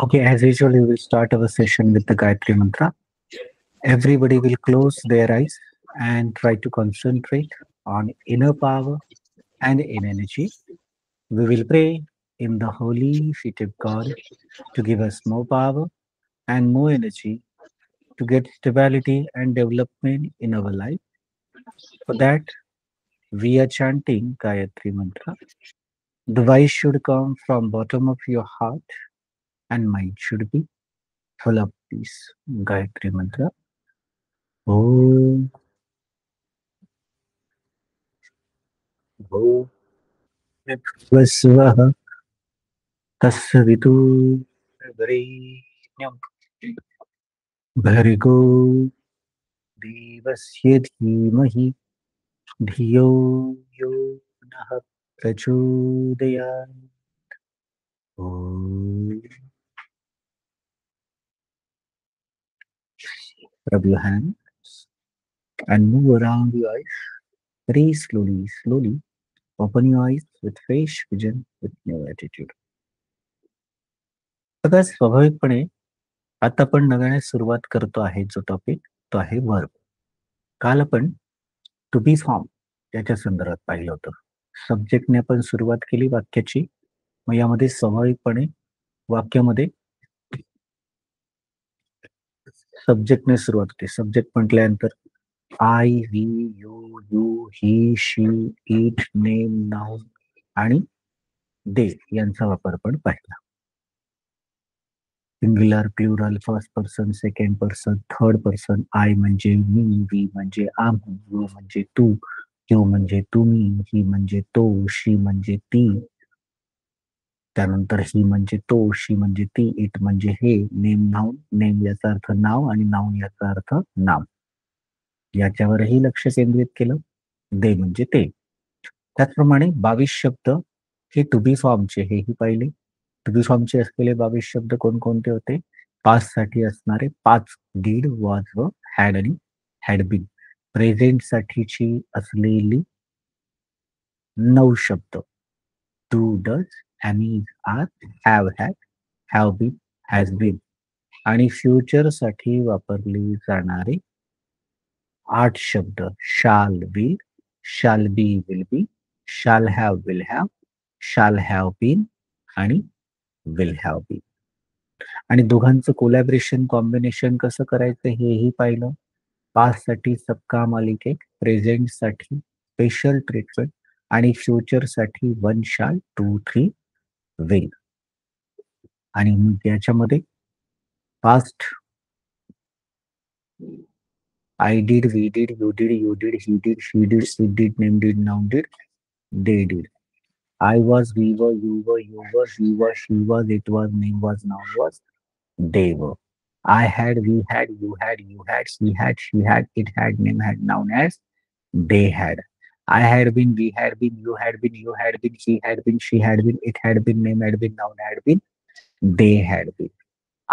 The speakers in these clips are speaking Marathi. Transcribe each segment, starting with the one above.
Okay, as usual, we will start our session with the Gayatri Mantra. Everybody will close their eyes and try to concentrate on inner power and inner energy. We will pray in the holy feet of God to give us more power and more energy to get stability and development in our life. For that, we are chanting Gayatri Mantra. The voice should come from bottom of your heart and mind should be full of peace. Gayatri Mantra. Om भूर्भुवस्सुवः तस्य वितुर्वरेण्यं भर्गो देवस्य धीमहि धियो यो नः प्रचोदयात्. Om. Rub your hands and move around your eyes very slowly, slowly. Open your eyes with fresh vision, with new attitude. बघा स्वाभाविकपणे आता आपण नव्याने सुरुवात करतो आहे जो टॉपिक तो आहे वर्ब. काल आपण टू बी फॉर्म याच्या संदर्भात पाहिलं होतं. सब्जेक्टने आपण सुरुवात केली वाक्याची. मग यामध्ये स्वाभाविकपणे वाक्यामध्ये सब्जेक्टने सुरुवात होते. सब्जेक्ट म्हटल्यानंतर I, we, you, he, she, it, name, noun आणि दे यांचा वापर आपण पाहिला. Singular, plural, first person, second person, third person. I म्हणजे मी, वी म्हणजे आम्ही, यू म्हणजे तू, यू म्हणजे तुम्ही, ही म्हणजे तो, शी म्हणजे ती. त्यानंतर ही म्हणजे तो, शी म्हणजे ती, इट म्हणजे हे, नेम, नाउन. नेम याचा अर्थ नाव आणि नाउन याचा अर्थ नाम. याच्यावरही लक्ष केंद्रित केलं. दे म्हणजे ते. त्याचप्रमाणे 22 शब्द हे टू बी फॉर्मचे हेही पाहिले. टू बी फॉर्मचे असलेले 22 शब्द कोणकोणते होते? पास्ट साठी असणारे 5 डीड, वॉज व हॅड आणि हॅड बीन. प्रेझेंट साठीची असलेली 9 शब्द do, does, am, is, are, have, had, have been, has been. आणि फ्युचर साठी वापरले जाणारे 8 शब्द शाल, will, shall be, will be, shall have, been आणि विल हॅव बीन. आणि दोघांचं कोलॅबरेशन कॉम्बिनेशन कसं करायचं हेही पाहिलं. पास्ट साठी सबका मालिक एक, प्रेझेंट साठी स्पेशल ट्रीटमेंट आणि फ्युचर साठी 1 शाल, 2, 3 विल. आणि मग याच्यामध्ये past I did, we did, you did, he did, she did, it did, name did, noun did, they did. I was, we were, you were, he was, she was, it was, name was, noun was, they were. I had, we had, you had, he had, she had, it had, name had, noun as, they had. I had been, we had been, you had been, he had been, she had been, it had been, name had been, noun had been, they had been.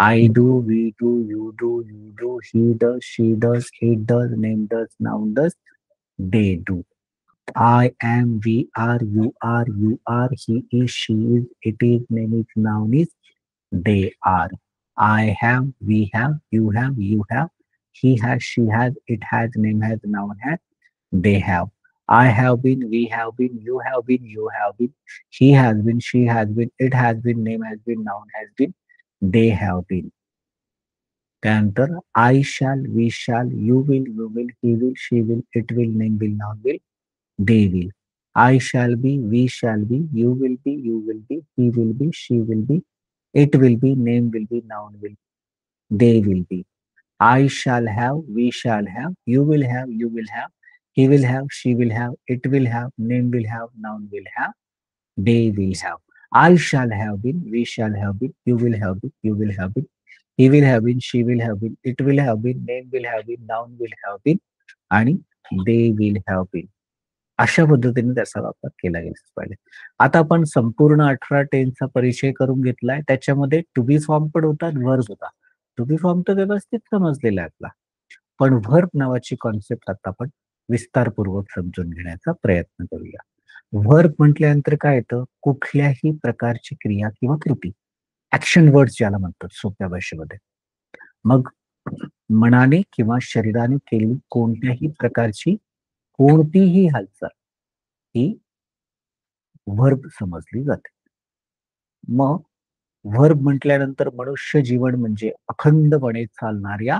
I do, we do, he does, she does, it does, name does, noun does, they do. I am, we are, you are, he is, she is, it is, name is, noun is, they are. I have, we have, you have, he has, she has, it has, name has, noun has, they have. I have been, we have been, you have been, he has been, she has been, it has been, name has been, noun has been, they have been. त्यानंतर I shall, we shall, you will, he will, she will, it will, name will, noun will, they will. I shall be, we shall be, you will be, he will be, she will be, it will be, name will be, noun will, they will be. I shall have, we shall have, you will have, he will have, she will have, it will have, name will have, noun will have, they will have. I shall have been, we shall have been, you will have been, he will have been, she will have been, it will have been, name will have been, noun will have been आणि they will have been. अशा पद्धतीने त्याचा वापर केला गेला पाहिजे. आता आपण संपूर्ण 18 टेन्सचा परिचय करून घेतलाय. त्याच्यामध्ये टू बी फॉर्म पण होता, वर्ब होता. टू बी फॉर्म तर व्यवस्थित समजलेला आहे आपला. पण व्हर्ब नावाची कॉन्सेप्ट आता आपण विस्तारपूर्वक समजून घेण्याचा प्रयत्न करूया. व्हर्ब म्हटल्यानंतर काय येतं? कुठल्याही प्रकारची क्रिया किंवा कृती. ऍक्शन वर्ड्स ज्याला म्हणतात सोप्या भाषेमध्ये. मग मनाने किंवा शरीराने केलेली कोणत्याही प्रकारची कोणतीही हालचाल ही व्हर्ब समजली जाते. मग व्हर्ब म्हटल्यानंतर मनुष्य जीवन म्हणजे अखंडपणे चालणाऱ्या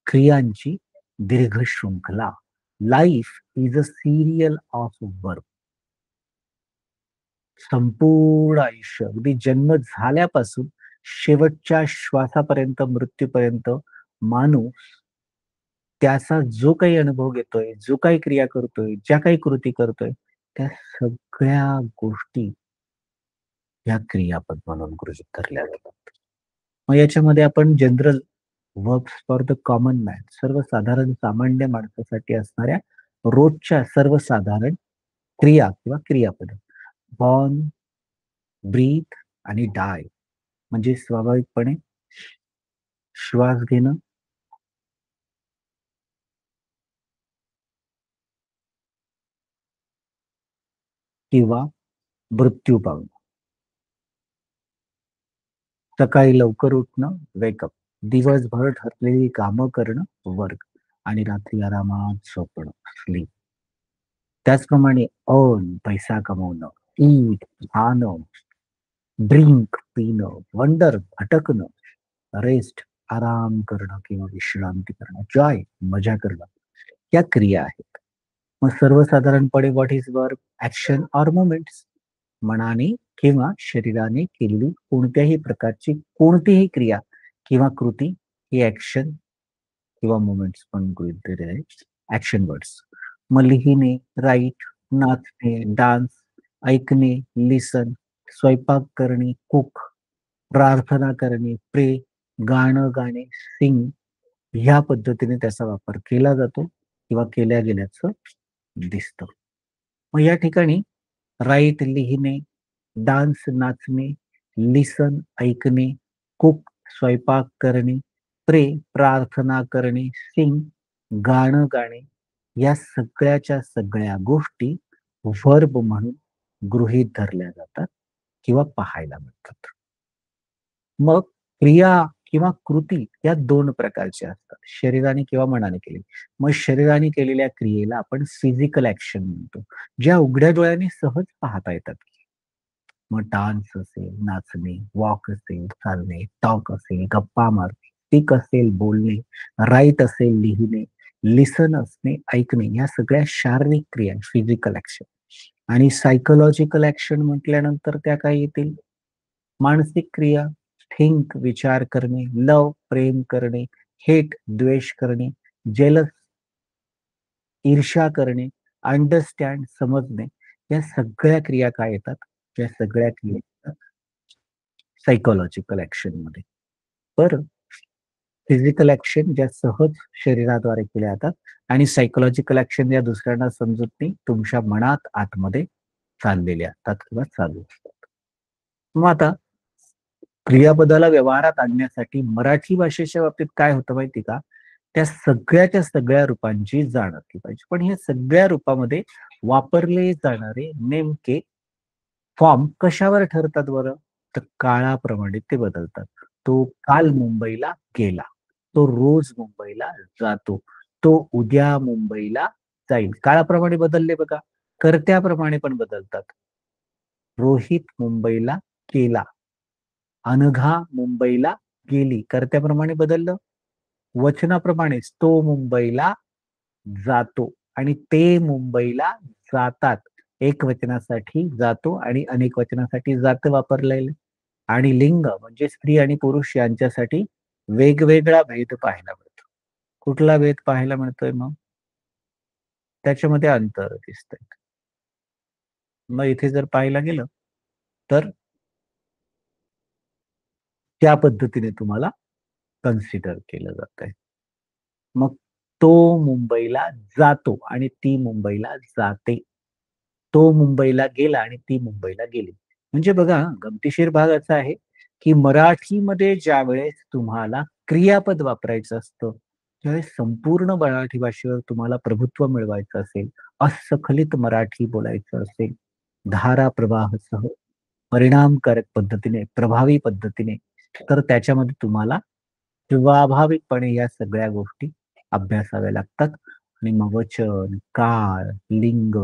क्रियांची दीर्घ शृंखला. Life is a serial of verb. संपूर्ण आयुष्य अगदी जन्म झाल्यापासून शेवटच्या श्वासापर्यंत, मृत्यूपर्यंत माणूस त्याचा जो काही अनुभव घेतोय, जो काही क्रिया करतोय, ज्या काही कृती करतोय, त्या सगळ्या गोष्टी ह्या क्रियापद म्हणून गृहीत धरल्या जातात. मग याच्यामध्ये आपण general verbs for the common man, सर्वसाधारण सामान्य माणसासाठी असणाऱ्या रोजच्या सर्वसाधारण क्रिया किंवा क्रियापद. बॉर्न, ब्रीथ आणि डाय म्हणजे स्वाभाविकपणे श्वास घेणं, किंवा मृत्यू पावणं. सकाळी लवकर उठणं, वेकअप. दिवसभर ठरलेली कामं करणं, वर्क. आणि रात्री आरामात झोपणं, स्लीप. त्याचप्रमाणे अर्न, पैसा कमवणं, ईट, खाणं, ड्रिंक, पिणं, वंडर, भटकणं, रेस्ट, आराम करणं किंवा विश्रांती करणं, जॉय, मजा करणं. या क्रिया आहेत. मग सर्वसाधारणपणे what is verb? Action or movements. मनाने किंवा शरीराने केलेली कोणत्याही प्रकारची कोणतीही क्रिया किंवा कृती ही ऍक्शन किंवा मुवमेंट्स पण गृहीत धरले आहे. Action words. मग लिहिणे, राईट, नाचणे, डान्स, ऐकणे, लिसन, स्वयंपाक करणे, कुक, प्रार्थना करणे, प्रे, गाणं गाणे, सिंग. ह्या पद्धतीने त्याचा वापर केला जातो किंवा केल्या गेल्याचं दिसतं. मग या ठिकाणी राईट लिहिणे, डान्स नाचणे, लिसन ऐकणे, कुक स्वयंपाक करणे, प्रे प्रार्थना करणे, सिंग गाणं गाणे, या सगळ्याच्या सगळ्या गोष्टी व्हर्ब म्हणून गृहीत धरल्या जातात किंवा पाहायला मिळतात. मग क्रिया किंवा कृती या दोन प्रकारच्या असतात, शरीराने किंवा मनाने केली. मग शरीराने केलेल्या क्रियेला आपण फिजिकल ऍक्शन म्हणतो, ज्या उघड्या डोळ्याने सहज पाहता येतात. मग डान्स असेल, नाचणे, वॉक असेल, चालणे, टॉक असेल, गप्पा मारणे, स्पीक असेल, बोलणे, राईट असेल, लिहिणे, लिसन असणे, ऐकणे, या सगळ्या शारीरिक क्रिया, फिजिकल ऍक्शन. आणि सायकोलॉजिकल ऍक्शन म्हटल्यानंतर त्या काय येतील? मानसिक क्रिया, थिंक विचार करणे, लव प्रेम करणे, हेट द्वेष करणे, जेलस ईर्ष्या करणे, अंडरस्टँड समजणे, या सगळ्या क्रिया काय येतात? या सगळ्या क्रिया सायकोलॉजिकल ऍक्शन मध्ये. बरं, फिजिकल ऍक्शन ज्या सहज शरीराद्वारे केल्या जातात आणि सायकोलॉजिकल ऍक्शन या दुसऱ्यांना समजत नाही, तुमच्या मनात आतमध्ये चाललेल्या असतात किंवा चालू असतात. मग आता क्रियापदाला व्यवहारात आणण्यासाठी मराठी भाषेच्या बाबतीत काय होतं माहिती का? त्या सगळ्याच्या सगळ्या रूपांची जाण असली पाहिजे. पण या सगळ्या रूपामध्ये वापरले जाणारे नेमके फॉर्म कशावर ठरतात बरं? तर काळाप्रमाणे ते बदलतात. तो काल मुंबईला गेला. तो रोज मुंबईला जातो. तो उद्या मुंबईला जाईल. काळाप्रमाणे बदलले बघा. कर्त्याप्रमाणे पण बदलतात. रोहित मुंबईला गेला. अनघा मुंबईला गेली. कर्त्याप्रमाणे बदललं. वचनाप्रमाणेच तो मुंबईला जातो आणि ते मुंबईला जातात. एक वचनासाठी जातो आणि अनेक वचनासाठी जात वापरलेले. आणि लिंग म्हणजे स्त्री आणि पुरुष यांच्यासाठी वेगवेगळा भेद पाहायला मिळतो. कुठला भेद पाहायला मिळतोय मग? त्याच्यामध्ये अंतर दिसतंय. मग इथे जर पाहायला गेलं तर त्या पद्धतीने तुम्हाला कन्सिडर केलं जात आहे. मग तो मुंबईला जातो आणि ती मुंबईला जाते. तो मुंबईला गेला आणि ती मुंबईला गेली. म्हणजे बघा, गमतीशीर भाग असा आहे, की मराठीमध्ये ज्यावेळेस तुम्हाला क्रियापद वापरायचं असतं, त्यावेळेस संपूर्ण मराठी भाषेवर तुम्हाला प्रभुत्व मिळवायचं असेल, अस्खलित मराठी बोलायचं असेल, धारा प्रवाहासह परिणामकारक पद्धतीने, प्रभावी पद्धतीने तर त्याच्यामध्ये तुम्हाला स्वाभाविकपणे या सगळ्या गोष्टी अभ्यासाव्या लागतात आणि मग वचन, काळ, लिंग,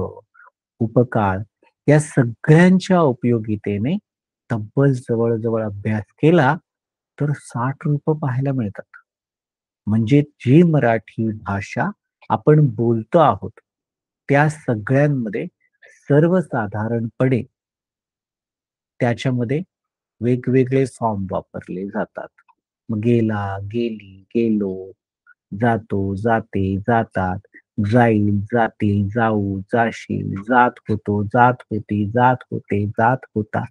उपकाळ या सगळ्यांच्या उपयोगितेने तब्बल जवळ-जवळ अभ्यास केला तर 60 रूपं पाहायला मिळतात. म्हणजे जी मराठी भाषा आपण बोलतो आहोत, त्या सगळ्यांमध्ये सर्वसाधारणपणे त्याच्यामध्ये वेगवेगळे फॉर्म वापरले जातात. मग गेला, गेली, गेलो, जातो, जाते, जातात, जाईल, जातील, जाऊ, जाशील, जात होतो, जात होती, जात होते, जात होता,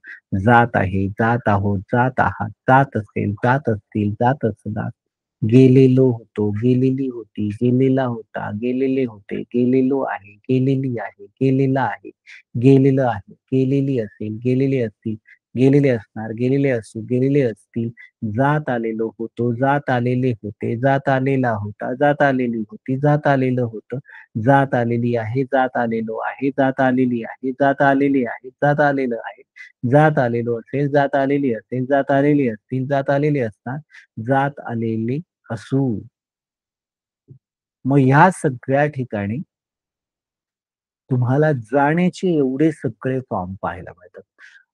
जात आहे, जात आहोत, जात आहात, जात असेल, जात असतील, जात असणार, गेलेलो होतो, गेलेली होती, गेलेला होता, गेलेले होते, गेलेलो आहे, गेलेली आहे, गेलेला आहे, गेलेलं आहे, गेलेली असेल, गेलेले असतील, गेलेले असणार, गेलेले असू, गेलेले असतील, जात आलेलो होतो, जात आलेले होते, जात आलेला होता, जात आलेली होती, जात आलेलं होतं, जात आलेली आहे, जात आलेलो आहे, जात आलेली आहे, जात आलेली आहे, जात आलेलं आहे, जात आलेलो असेल, जात आलेली असेल, जात आलेली असतील, जात आलेली असणार, जात आलेली असू. मग ह्या सगळ्या ठिकाणी तुम्हाला जाण्याचे एवढे सगळे फॉर्म पाहायला मिळतात.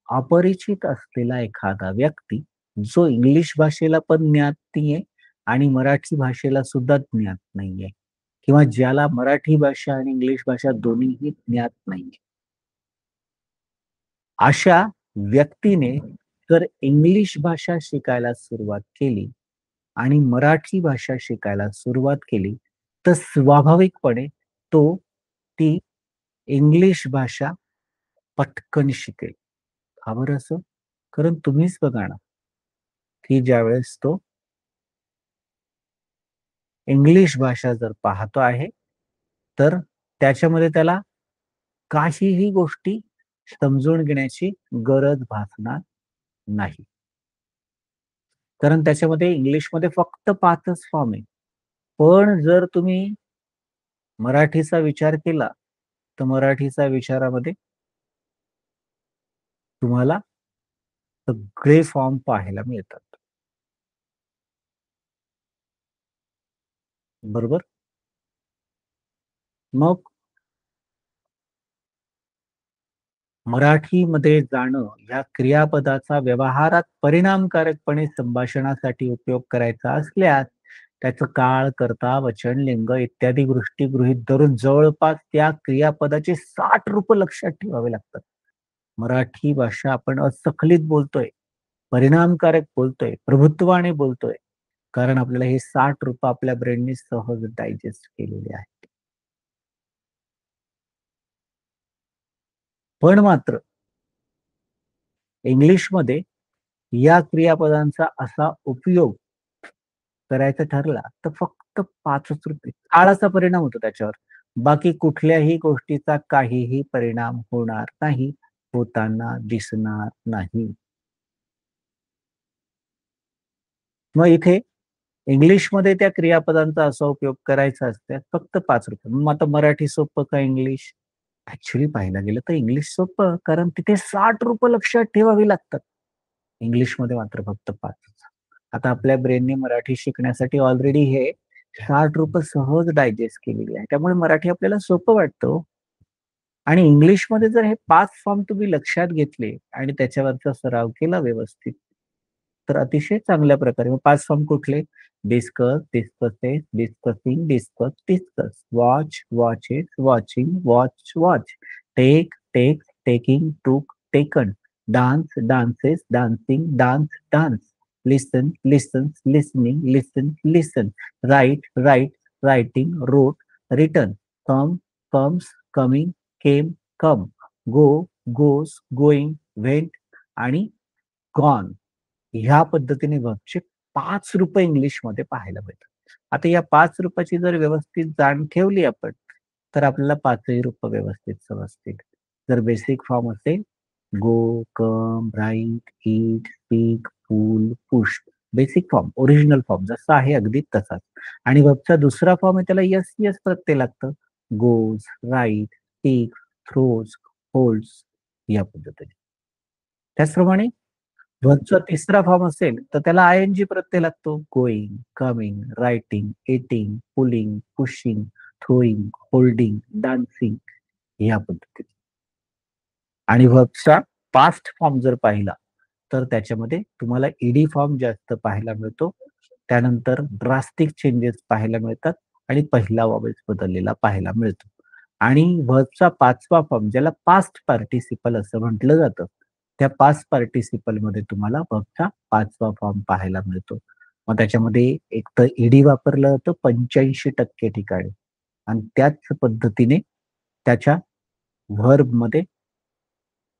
अपरिचित असलेला एखादा व्यक्ती, जो इंग्लिश भाषेला पण ज्ञात नाहीये आणि मराठी भाषेला सुद्धा ज्ञात नाहीये किंवा ज्याला मराठी भाषा आणि इंग्लिश भाषा दोन्हीही ज्ञात नाहीये. अशा व्यक्तीने जर इंग्लिश भाषा शिकायला सुरुवात केली आणि मराठी भाषा शिकायला सुरुवात केली, तर स्वाभाविकपणे तो ती इंग्लिश भाषा पटकन शिकेल. का बरं असं? कारण तुम्हीच बघा ना, की ज्यावेळेस तो इंग्लिश भाषा जर पाहतो आहे, तर त्याच्यामध्ये त्याला काहीही गोष्टी समजून घेण्याची गरज भासणार नाही. कारण त्याच्यामध्ये इंग्लिशमध्ये फक्त 5च फॉर्म आहे. पण जर तुम्ही मराठीचा विचार केला, तर मराठीच्या विचारामध्ये तुम्हाला सगळे फॉर्म पाहायला मिळतात. बरोबर? मग मराठीमध्ये जाणं ह्या क्रियापदाचा व्यवहारात परिणामकारकपणे संभाषणासाठी उपयोग करायचा असल्यास त्याचं काळ, कर्ता, वचन, लिंग इत्यादी गोष्टी गृहीत धरून जवळपास त्या क्रियापदाचे 60 रूपं लक्षात ठेवावे लागतात. मराठी भाषा आपण अस्खलित बोलतोय, परिणामकारक बोलतोय, प्रभुत्वाने बोलतोय. कारण आपल्याला हे 60 रूपं आपल्या ब्रेनने सहज डायजेस्ट केलेले आहेत. पण मात्र इंग्लिशमध्ये या क्रियापदांचा असा उपयोग करायचा ठरला, तर फक्त 5च रुपये. काळाचा परिणाम होतो त्याच्यावर. बाकी कुठल्याही गोष्टीचा काहीही परिणाम होणार नाही, होताना दिसणार नाही. मग इथे इंग्लिशमध्ये त्या क्रियापदांचा असा उपयोग करायचा असल्यास फक्त 5 रुपये. मग आता मराठी सोपं का इंग्लिश? ॲक्चुअली पाहायला गेलं तर इंग्लिश सोपं, कारण तिथे 60 रूपं लक्षात ठेवावी लागतात. इंग्लिशमध्ये मात्र फक्त 5. आता आपल्या ब्रेनने मराठी शिकण्यासाठी ऑलरेडी हे 60 रूपं सहज डायजेस्ट केलेली आहे. त्यामुळे मराठी आपल्याला सोपं वाटतं हो. आणि इंग्लिशमध्ये जर हे 5 फॉर्म तुम्ही लक्षात घेतले आणि त्याच्यावरचा सराव केला व्यवस्थित, तर अतिशय चांगल्या प्रकारे मग 5 फॉर्म कुठले? Discuss, discusses, discussing, discuss, discuss. Watch, watches, watching, watch, watch. Take, takes, taking, took, taken. Dance, dances, dancing, dance, dance. Listen, listens, listening, listen, listen. Write, write, writing, wrote, written. Come, comes, coming, came, come. Go, goes, going, went आणि गॉन. ह्या पद्धतीने वर्बचे 5 रूपं इंग्लिशमध्ये पाहायला भेटतात. आता या 5 रूपाची जर व्यवस्थित जाण ठेवली आपण, तर आपल्याला 5ही रूपं व्यवस्थित समजतील. जर बेसिक फॉर्म असेल go, come, write, eat, speak, pull, push. Basic form, original form जसा आहे अगदी तसाच. आणि वर्बचा दुसरा फॉर्म आहे त्याला येस, येस प्रत्यय लागतं. Goes, right, speaks, throws, holds या पद्धतीने. त्याचप्रमाणे वर्बचा तिसरा फॉर्म असेल तर त्याला आय एन जी प्रत्यय लागतो. Going, coming, writing, eating, pulling, pushing, throwing, holding, dancing या पद्धतीने. आणि वर्बचा पास्ट फॉर्म जर पाहिला तर त्याच्यामध्ये तुम्हाला ईडी फॉर्म जास्त पाहायला मिळतो. त्यानंतर ड्रास्टिक चेंजेस पाहायला मिळतात आणि पहिला वॉवेल्स बदललेला पाहायला मिळतो. आणि व्हर्बचा पाचवा फॉर्म ज्याला पास्ट पार्टिसिपल असं म्हटलं जातं, त्या पास्ट पार्टिसिपल मध्ये तुम्हाला व्हर्बचा पाचवा फॉर्म पाहायला मिळतो. मग त्याच्यामध्ये एक तर ईडी वापरलं जातं 85% ठिकाणी आणि त्याच पद्धतीने त्याच्या व्हर्बमध्ये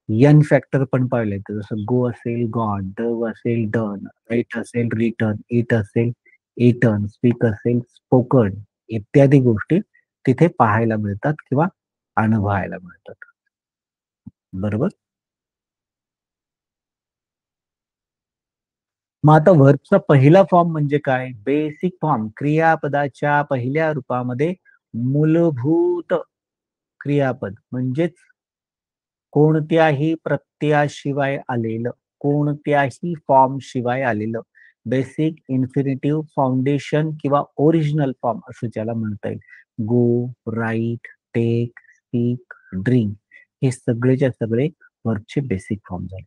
एन फॅक्टर पण पाहिले तर जसं गो असेल गॉन, डव असेल डन, राईट असेल रिटर्न, इट असेल इटन, स्पीक असेल स्पोकन इत्यादी गोष्टी तिथे पाहायला मिळतात किंवा अनुभवायला मिळतात. बरोबर? मग आता व्हर्बचा पहिला फॉर्म म्हणजे काय? बेसिक फॉर्म क्रियापदाच्या पहिल्या रूपामध्ये मूलभूत क्रियापद म्हणजेच कोणत्याही प्रत्ययाशिवाय आलेलं, कोणत्याही फॉर्म शिवाय आलेलं बेसिक इन्फिनिटिव्ह फाउंडेशन किंवा ओरिजिनल फॉर्म असं ज्याला म्हणता येईल. गो, राईट, टेक, स्पीक, ड्रिंक हे सगळेच्या सगळे वर्बचे बेसिक फॉर्म झाले.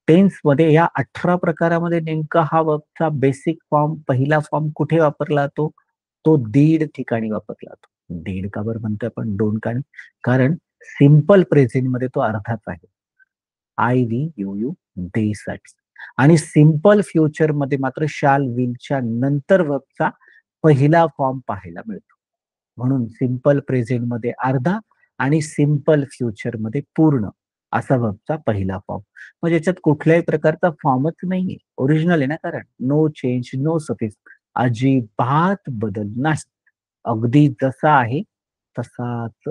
टेन्स मध्ये या 18 प्रकारामध्ये नेमका हा वर्बचा बेसिक फॉर्म पहिला फॉर्म कुठे वापरला जातो? तो दीड ठिकाणी वापरला जातो. दीड का बरं म्हणतोय आपण? दोन का? कारण सिंपल प्रेझेंट मध्ये तो अर्धाच आहे. आय, वी, यू, दे साठी. आणि सिंपल फ्युचर मध्ये मात्र शाल, विलच्या नंतर वर्बचा पहिला फॉर्म पाहायला मिळतो. म्हणून सिंपल प्रेझेंट मध्ये अर्धा आणि सिंपल फ्युचर मध्ये पूर्ण असा वर्बचा पहिला फॉर्म. म्हणजे याच्यात कुठल्याही प्रकारचा फॉर्मच नाहीये. ओरिजिनल आहे ना, कारण नो चेंज, नो सफिक्स, अजिबात बदल नाही. अगदी जसा आहे तसाच.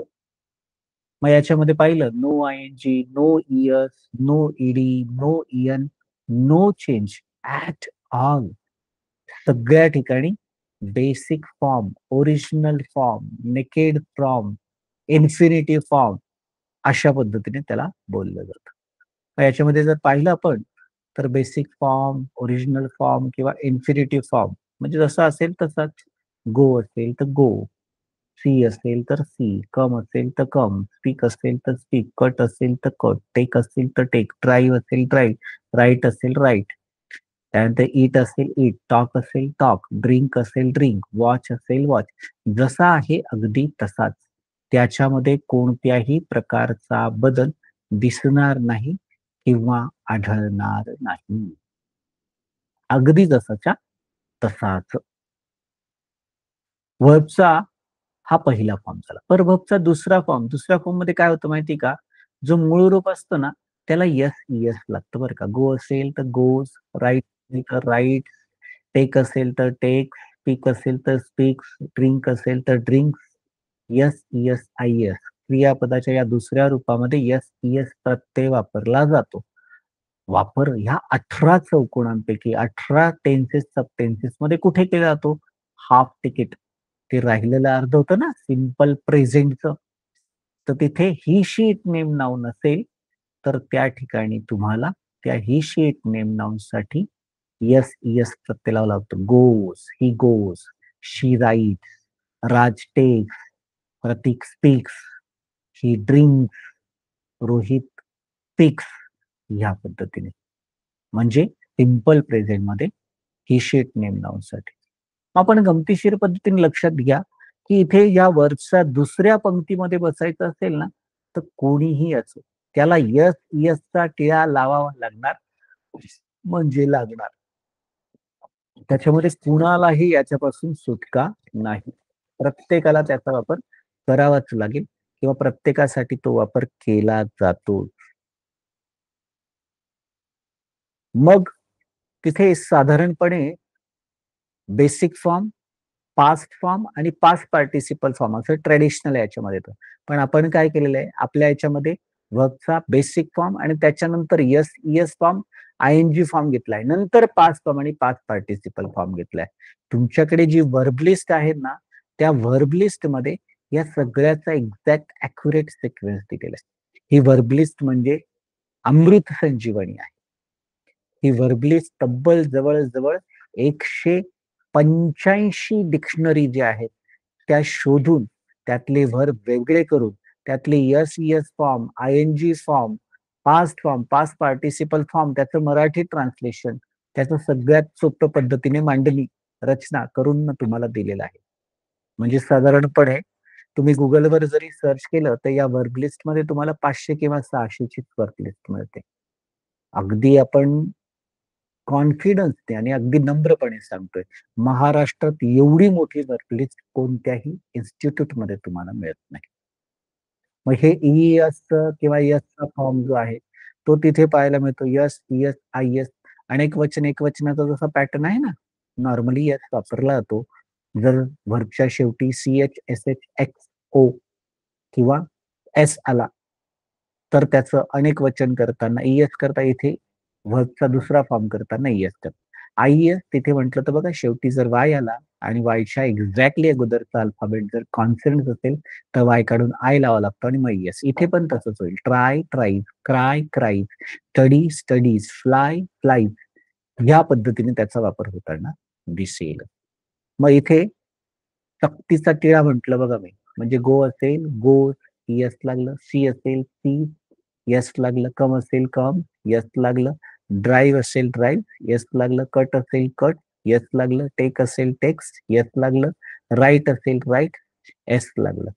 मग याच्यामध्ये पाहिलं no I N G, no years, no ED, no en, no change at all. सगळ्या ठिकाणी basic form, original form, naked form, infinity form अशा पद्धतीने त्याला बोललं जातं. मग याच्यामध्ये जर पाहिलं आपण तर बेसिक फॉर्म, ओरिजिनल फॉर्म किंवा इन्फिनिटी फॉर्म म्हणजे जसं असेल तसाच. गो असेल तर गो, सी असेल तर सी, कम असेल तर कम, स्पीक असेल तर स्पीक, कट असेल तर कट, टेक असेल तर टेक, ड्राईव्ह असेल ड्राईव्ह, राईट असेल राईट, त्यानंतर ईट असेल ईट, टॉक असेल टॉक, ड्रिंक असेल ड्रिंक, वॉच असेल वॉच. जसा आहे अगदी तसाच. त्याच्यामध्ये कोणत्याही प्रकारचा बदल दिसणार नाही किंवा आढळणार नाही. अगदी जसाच्या तसाच. व्हर्बचा हा पहिला फॉर्म झाला. पर व्हर्बचा दुसऱ्या फॉर्म मध्ये काय होतं माहिती का? जो मूळ रूप असतं ना, त्याला येस, येस लागतं बरं का. गो असेल तर गोज, राईट असेल तर राईट, टेक असेल तर टेक, स्पीक असेल तर स्पीक्स, ड्रिंक असेल तर drinks. S, S, I S. क्रियापदाच्या या दुसऱ्या रूपामध्ये येस, येस प्रत्यय वापरला जातो. वापर ह्या 18 चौकोनांपैकी 18 टेन्सेस, सब टेन्सेस मध्ये कुठे केला जातो? Half ticket. ते राहिलेलं अर्ध होतं ना सिंपल प्रेझेंटचं. तर तिथे ही शीट नेम नाउन असेल तर त्या ठिकाणी तुम्हाला त्या ही शीट नेम नाउन साठी येस, येस प्रत्यय लावावा लागतो. Goes, he goes, she writes, Raj takes, Prateek speaks, he drinks, Rohit picks ह्या पद्धतीने. म्हणजे सिंपल प्रेझेंट मध्ये ही शीट नेम नाउन साठी. आपण गमतीशीर पद्धतीने लक्षात घ्या की इथे या वर्बच्या दुसऱ्या पंक्तीमध्ये बसायचं असेल ना तर कोणीही असो त्याला यस, यसचा टिळा लावावा लागणार म्हणजे लागणार. त्याच्यामध्ये कुणालाही याच्यापासून सुटका नाही. प्रत्येकाला त्याचा वापर करावाच लागेल किंवा प्रत्येकासाठी तो वापर केला जातो. मग तिथे साधारणपणे बेसिक फॉर्म, पास्ट फॉर्म आणि पास्ट पार्टिसिपल फॉर्म असं ट्रेडिशनल याच्यामध्ये येतं. पण आपण काय केलेलं आहे आपल्या याच्यामध्ये वर्बचा बेसिक फॉर्म आणि त्याच्यानंतर येस, येस फॉर्म, आयएनजी फॉर्म घेतलाय. नंतर पास्ट फॉर्म आणि पास्ट पार्टिसिपल फॉर्म घेतलाय. तुमच्याकडे जी वर्ब लिस्ट आहे ना, त्या वर्ब लिस्ट मध्ये या सगळ्याचा एक्झॅक्ट अॅक्युरेट सिक्वेन्स दिलेला आहे. ही वर्ब लिस्ट म्हणजे अमृत संजीवनी आहे. ही वर्ब लिस्ट तब्बल जवळजवळ 185 डिक्शनरी ज्या आहेत त्या शोधून त्यातले वर्ब वेगळे करून त्यातले yes S form, आयएनजी form, past form, past participle form, त्याचं मराठी ट्रान्सलेशन, त्याचं सगळ्यात सोप्या पद्धतीने मांडणी रचना करून तुम्हाला दिलेलं आहे. म्हणजे साधारणपणे तुम्ही गुगलवर जरी सर्च केलं तर या वर्ब लिस्ट मध्ये तुम्हाला 500 किंवा 600 ची वर्ब लिस्ट मिळते. अगदी आपण कॉन्फिडन्सने आणि अगदी नम्रपणे सांगतोय, महाराष्ट्रात एवढी मोठी वर्क लिस्ट कोणत्याही इन्स्टिट्यूटमध्ये तुम्हाला मिळत नाही. मग हे ई-एस किंवा एसचा फॉर्म जो आहे, तो तिथे पाहायला मिळतो. एस, ई-एस, आय-एस अनेक वचन, एकवचनाचा जसा पॅटर्न आहे ना, नॉर्मली एस वापरला जातो. जर व्हर्बच्या शेवटी सी-एच, एस-एच, एक्स-ओ किंवा एस आला, तर त्याचं अनेक वचन करताना ई-एस करता इथे व्हर्बचा दुसरा फॉर्म करताना ई-एस करतात. आय-एस तिथे म्हटलं तर बघा शेवटी जर वाय आला आणि वायच्या एक्झॅक्टली अगोदरचा अल्फाबेट जर कॉन्सनंट असेल, तर वाय काढून आय लावावा लागतो आणि मग येस. इथे पण तसंच होईल. Try, tries, cry, cries, study, studies, fly, flies ह्या पद्धतीने त्याचा वापर होताना दिसेल. मग इथे सक्तीचा टिळा म्हटलं बघा मी. म्हणजे गो असेल गोज, येस लागलं. सी असेल सी, येस लागलं. कम असेल कम, येस लागलं. ड्राईव्ह असेल ड्राईव्ह, येस लागलं. कट असेल कट, येस लागलं. टेक असेल टेक्स, येस लागलं. राईट असेल राईट, येस लागलं.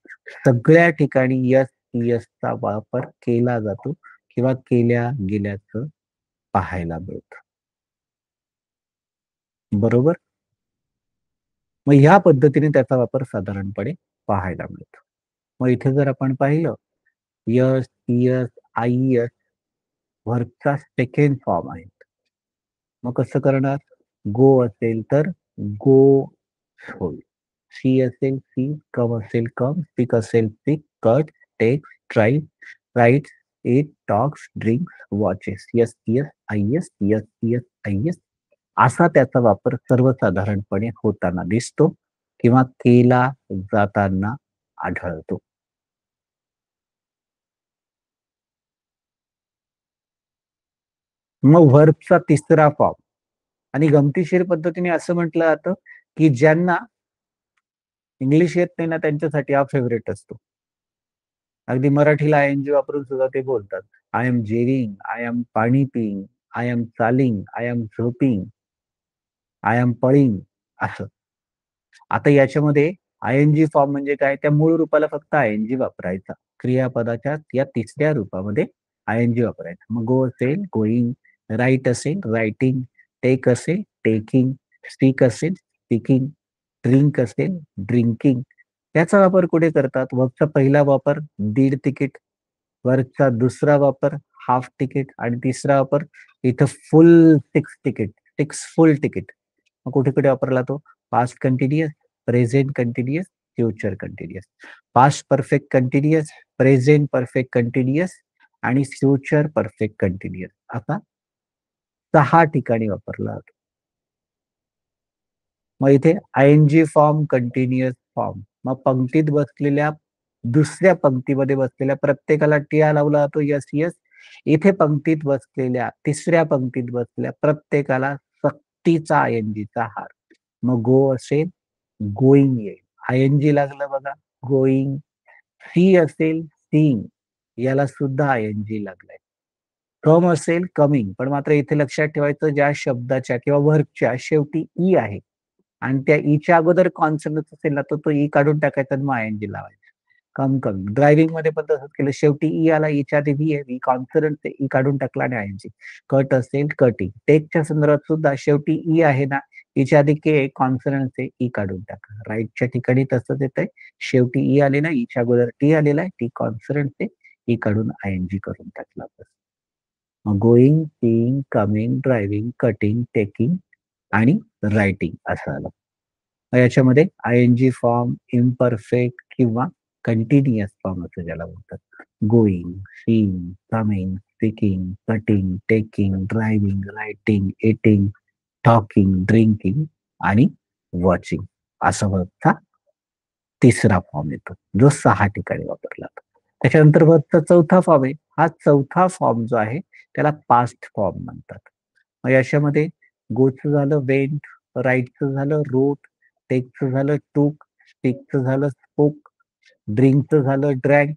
सगळ्या ठिकाणी यस यसचा वापर केला जातो किंवा केल्या गेल्याचं पाहायला मिळतं. बरोबर? मग ह्या पद्धतीने त्याचा वापर साधारणपणे पाहायला मिळतो. मग इथे जर आपण पाहिलं यस, यस, आय-एस व्हर्बचा सेकंड फॉर्म आहे. मग कसं करणार? गो असेल तर गो होईल. सी असेल सी, कम असेल कम, स्पीक असेल speak, cut, take, drive, writes, eat, talks, drinks, watches. S, S, I S, S, S, I S असा त्याचा वापर सर्वसाधारणपणे होताना दिसतो किंवा केला जाताना आढळतो. मग व्हर्बचा तिसरा फॉर्म आणि गमतीशीर पद्धतीने असं म्हटलं जातं, की ज्यांना इंग्लिश येत नाही ना त्यांच्यासाठी हा फेव्हरेट असतो. अगदी मराठीला आय-एन-जी वापरून सुद्धा ते बोलतात. आय एम जेविंग, आय एम पाणी पिंग, आय एम चालिंग, आय एम झोपिंग, आय एम पळिंग असं. आता याच्यामध्ये आय-एन-जी फॉर्म म्हणजे काय? त्या मूळ रूपाला फक्त आय-एन-जी वापरायचा. क्रियापदाच्या या तिसऱ्या रूपामध्ये आय-एन-जी वापरायचा. मग गो असेल गोइंग, राईट असेल रायटिंग, टेक असेल टेकिंग, स्पीक असेल स्पीकिंग, ड्रिंक असेल ड्रिंकिंग. त्याचा वापर कुठे करतात? वर्बचा पहिला वापर दीड तिकीट, वर्बचा दुसरा वापर हाफ तिकीट आणि तिसरा वापर इथं फुल 6 तिकीट, 6 फुल तिकीट. मग कुठे-कुठे वापरला तो? Past continuous, present continuous, future continuous. Past perfect continuous, present perfect continuous आणि फ्युचर परफेक्ट कंटिन्युअस असा 6 ठिकाणी वापरला जातो. मग इथे आय-एन-जी फॉर्म, कंटिन्युअस फॉर्म. मग पंक्तीत बसलेल्या दुसऱ्या पंक्तीमध्ये बसलेल्या प्रत्येकाला टिळा लावला जातो. Yes, yes. इथे पंक्तीत बसलेल्या तिसऱ्या पंक्तीत बसलेल्या प्रत्येकाला सक्तीचा आय-एन-जीचा हार. मग गो असेल गोइंग येईल. आय-एन-जी लागलं बघा गोइंग. सी असेल सीइंग, याला सुद्धा आय-एन-जी लागलाय. कम असेल कमिंग, पण मात्र इथे लक्षात ठेवायचं ज्या शब्दाच्या किंवा व्हर्बच्या शेवटी ई आहे आणि त्या ईच्या अगोदर कॉन्सनंट असेल ना, तर तो ई काढून टाकायचा आणि मग आय-एन-जी लावायचा. कम कमी. ड्रायव्हिंग मध्ये पण तसंच केलं. शेवटी ई आला, ईच्या आधी व्ही आहे. व्ही कॉन्सनंट ई काढूं टाकला आणि आय-एन-जी. कट असेल कटिंग. टेकच्या संदर्भात सुद्धा शेवटी ई आहे ना, ईच्या आधी के कॉन्सनंटचे ई काढून टाका. राईटच्या ठिकाणी तसंच येतंय. शेवटी ई आले ना, ईच्या अगोदर टी आलेला आहे. टी कॉन्सनंटचे ई काढून आय-एन-जी करून टाकला. मग going, seeing, coming, driving, cutting, taking आणि रायटिंग असं आलं. मग याच्यामध्ये आय-एन-जी फॉर्म, इम्परफेक्ट किंवा कंटिन्युअस फॉर्म असं ज्याला बोलतात. Going, seeing, coming, speaking, cutting, taking, driving, writing, eating, talking, drinking आणि वॉचिंग असा वर्बचा तिसरा फॉर्म येतो, जो 6 ठिकाणी वापरला जातो. त्याच्यानंतर वर्बचा चौथा फॉर्म आहे. हा चौथा फॉर्म जो आहे त्याला पास्ट फॉर्म म्हणतात. मग याच्यामध्ये गोचं झालं वेंट, राईटचं झालं रोट, टेकचं झालं टूक, स्पीकचं झालं स्पोक, ड्रिंकचं झालं ड्रँक.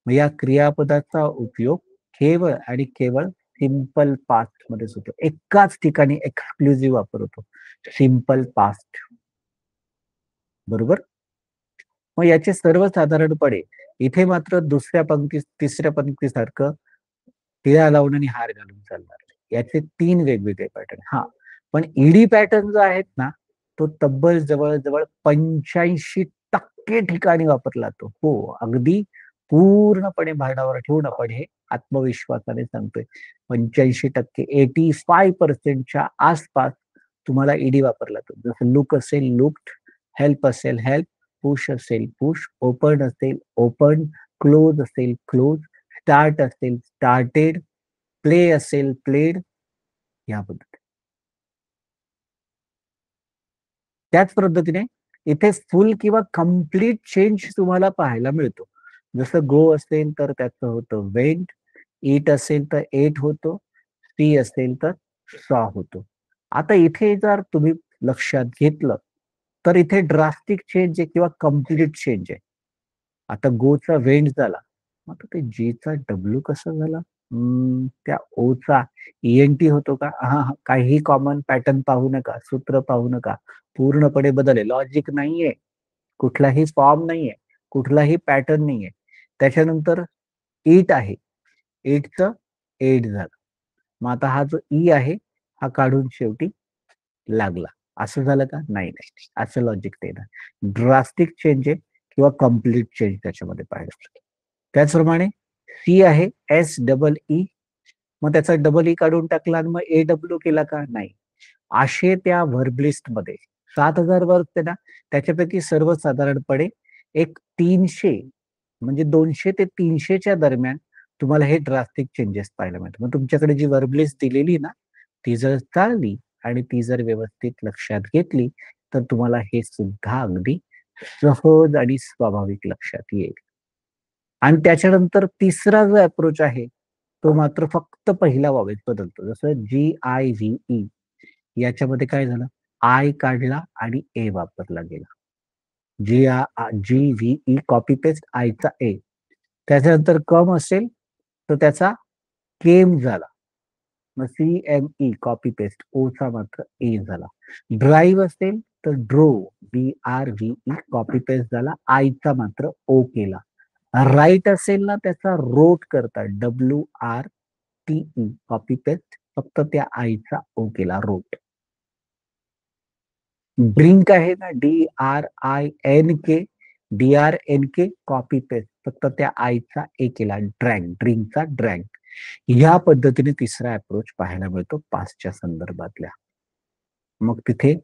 मग या क्रियापदाचा उपयोग केवळ आणि केवळ सिंपल पास्ट मध्येच होतो. एकाच ठिकाणी एक्सक्लुझिव्ह वापर होतो, सिंपल पास्ट. बरोबर. मग याचे सर्वसाधारणपणे इथे मात्र दुसऱ्या पंक्ती तिसऱ्या पंक्तीसारखं टिळा लावून आणि हार घालून चालणार. याचे 3 वेगवेगळे पॅटर्न. हा, पण ईडी पॅटर्न जो आहेत ना, तो तब्बल जवळजवळ 85% ठिकाणी वापरला जातो. हो, अगदी पूर्णपणे भारडावर ठेवून आपण हे आत्मविश्वासाने सांगतोय. 85% 85% आसपास तुम्हाला ईडी वापरला जातो. जसं लुक असेल लुक्ड, हेल्प असेल हेल्प, पुश असेल पुश, ओपन असेल ओपन, क्लोज असेल क्लोज, स्टार्ट असेल स्टार्टेड, प्ले असेल प्लेड, या पद्धतीने. त्याच पद्धतीने इथे फुल किंवा कम्प्लीट चेंज तुम्हाला पाहायला मिळतो. जसं गो असेल तर त्याचं होतं वेंट, इट असेल तर एट होतो, सी असेल तर सॉ होतो. आता इथे जर तुम्ही लक्षात घेतलं तर इथे ड्रास्टिक चेंज आहे किंवा कम्प्लीट चेंज आहे. आता गोचा वेंट झाला, आता ते जीचा डब्ल्यू कसा झाला? त्या ओचा ईएनटी होतो का? हा हा, काही कॉमन पॅटर्न पाहू नका, सूत्र पाहू नका, पूर्णपणे बदल लॉजिक नाहीये, कुठलाही फॉर्म नाहीये, कुठलाही पॅटर्न नाहीये. त्याच्यानंतर इट आहे, इटचं एट झालं. मग आता हा जो ई आहे हा काढून शेवटी लागला, असं झालं का? नाही नाही, असं लॉजिक ते ना. ड्रास्टिक चेंज आहे किंवा कम्प्लीट चेंज त्याच्यामध्ये पाहिजे. त्याचप्रमाणे सी आहे एस डबल ई, मग त्याचा डबल ई काढून टाकला आणि मग ए डब्ल्यू केला का? नाही. असे त्या व्हर्ब लिस्ट मध्ये 7,000 वर्ब आहे ना, त्याच्यापैकी सर्वसाधारणपणे एक 300 म्हणजे 200 ते 300च्या दरम्यान तुम्हाला हे ड्रास्टिक चेंजेस पाहायला मिळतात. मग तुमच्याकडे जी वर्ब लिस्ट दिलेली ना, ती जर चालली आणि ती जर व्यवस्थित लक्षात घेतली तर तुम्हाला हे सुद्धा अगदी सहज आणि स्वाभाविक लक्षात येईल. आणि त्याच्यानंतर तिसरा जो अप्रोच आहे तो मात्र फक्त पहिला वावेत बदलतो. जसं GIVE, याच्यामध्ये काय झालं? आय काढला आणि ए वापरला गेला. GVE कॉपी पेस्ट आयचा ए. त्याच्यानंतर कम असेल तर त्याचा केम झाला. मग CME कॉपी पेस्ट ओचा मात्र ए झाला. ड्राईव्ह असेल तर ड्रो, BRVE कॉपी पेस्ट झाला, आयचा मात्र ओ केला. राईट असेल ना, त्याचा रोट करतात, WRTE कॉपी पेस्ट, फक्त त्या आईचा ओ केला, रोट. ड्रिंक आहे ना, DRINK, DRNK कॉपी पेस्ट, फक्त त्या आईचा ए केला, ड्रँक, ड्रिंकचा ड्रँक. ह्या पद्धतीने तिसरा अप्रोच पाहायला मिळतो पास्टच्या संदर्भातल्या. मग तिथे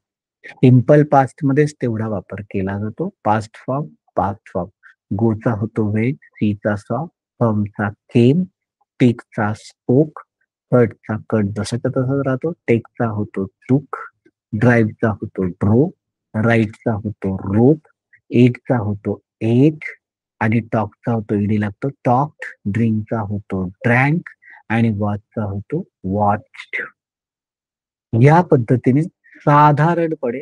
सिंपल पास्ट मध्येच तेवढा वापर केला जातो. Past form, past form. गोचा होतो वेट, सीचा सॉ, फर्मचा केम, पीकचा स्पोक, कटचा कट जसाचा तसाच राहतो, टेकचा होतो टूक, ड्राईव्हचा होतो ड्रो, राईटचा होतो रोप, एटचा होतो एट, आणि टॉकचा होतो ईडी लागतो टॉक्ड, ड्रिंकचा होतो ड्रँक, आणि वॉचचा होतो वॉच्ड. या पद्धतीने साधारणपणे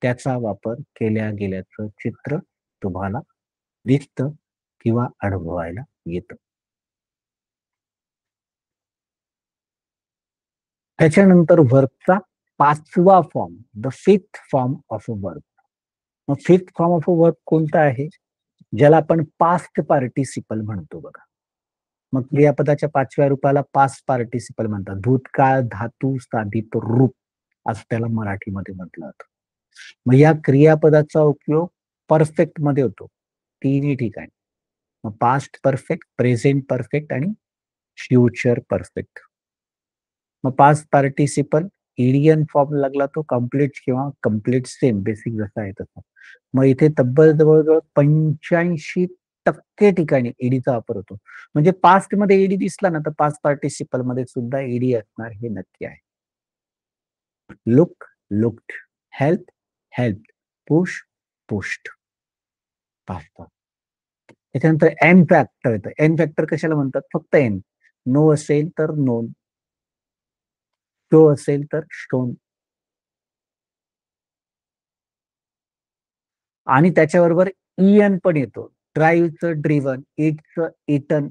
त्याचा वापर केल्या गेल्याचं चित्र तुम्हाला दिसतं किंवा अनुभवायला येतं. त्याच्यानंतर वर्बचा 5वा form, the fifth form of a verb. मग fifth form of a verb कोणता आहे? ज्याला आपण पास्ट पार्टिसिपल म्हणतो बघा. मग क्रियापदाच्या 5व्या रूपाला पास्ट पार्टिसिपल म्हणतात. भूतकाळ धातू साधित रूप असं त्याला मराठीमध्ये म्हटलं जातं. मग या क्रियापदाचा उपयोग परफेक्ट मध्ये होतो, तिन्ही ठिकाणी. मग पास्ट परफेक्ट, प्रेझेंट परफेक्ट आणि फ्युचर परफेक्ट. मग पास्ट पार्टिसिपल इडियन फॉर्म लागला तो कम्प्लीट किंवा कम्प्लीट सेम, बेसिक जसा आहे तसा. मग इथे तब्बल जवळजवळ 85% ठिकाणी ईडीचा वापर होतो. म्हणजे पास्ट मध्ये ईडी दिसला ना, तर पास्ट पार्टिसिपल मध्ये सुद्धा ईडी असणार हे नक्की आहे. Look, looked, help, help, push, pushed. पाच. त्याच्यानंतर एन फॅक्टर येतं. एन फॅक्टर कशाला म्हणतात? फक्त एन. नो असेल तर नोन, स्टो असेल तर स्टोन. आणि त्याच्याबरोबर इयन पण येतो. ड्राईव्हचं ड्रिव्हन, इटचं इटन.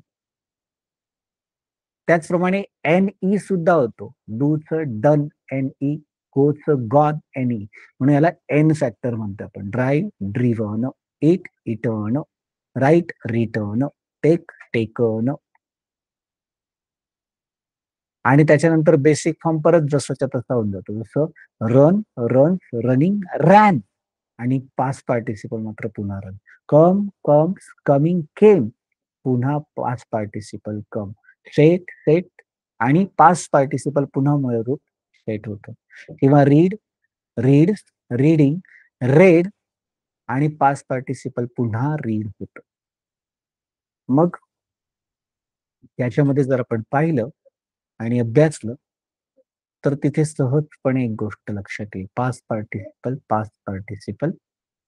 त्याचप्रमाणे एन ई सुद्धा होतो. डूचं डन एन ई, गोचं गॉन एन ई. म्हणून याला एन फॅक्टर म्हणतो आपण. Drive driven, eat eaten, write written, take taken. आणि त्याच्यानंतर बेसिक फॉर्म परत जसंच्या तसा होऊन जातो. जसं रन रन्स रनिंग रॅन. आणि पास्ट पार्टिसिपल मात्र पुन्हा रन. कम कम्स कमिंग केम, पुन्हा पास्ट पार्टिसिपल कम. सेट सेट आणि पास्ट पार्टिसिपल पुन्हा मूळरूप सेट होतं. किंवा रीड रीड्स रीडिंग रेड आणि पास्ट पार्टिसिपल पुन्हा रीड होतं. मग याच्यामध्ये जर आपण पाहिलं आणि अभ्यासलं तर तिथे सहजपणे एक गोष्ट लक्षात येईल. Past participle past participle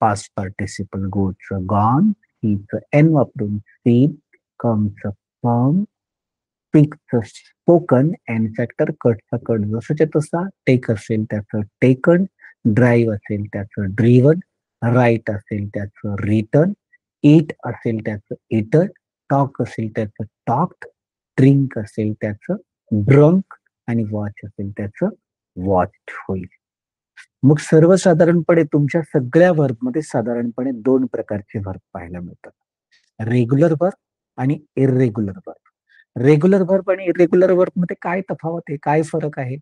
past participle, गोचं गॉन, हीचं एन वापरून सीन, कमचं फॉर्म, स्पीकचं स्पोकन, एन फॅक्टर कटचा कट जसंच्या तसा, टेक असेल त्याचं टेकन, ड्राईव्ह असेल त्याचं ड्रिव्हन, राईट असेल त्याचं रिटर्न, ईट असेल त्याचं इटर, टॉक असेल त्याचं टॉक्ड, ड्रिंक असेल त्याचं ड्रंक आणि वॉच असेल त्याचं वॉच्ड होईल. मग सर्वसाधारणपणे तुमच्या सगळ्या वर्बमध्ये साधारणपणे 2 प्रकारचे वर्ब पाहायला मिळतात. रेग्युलर वर्ब आणि इर्रेग्युलर वर्ब. रेग्युलर वर्ब आणि इर्रेग्युलर वर्ब मध्ये काय तफावत आहे? काय फरक आहे?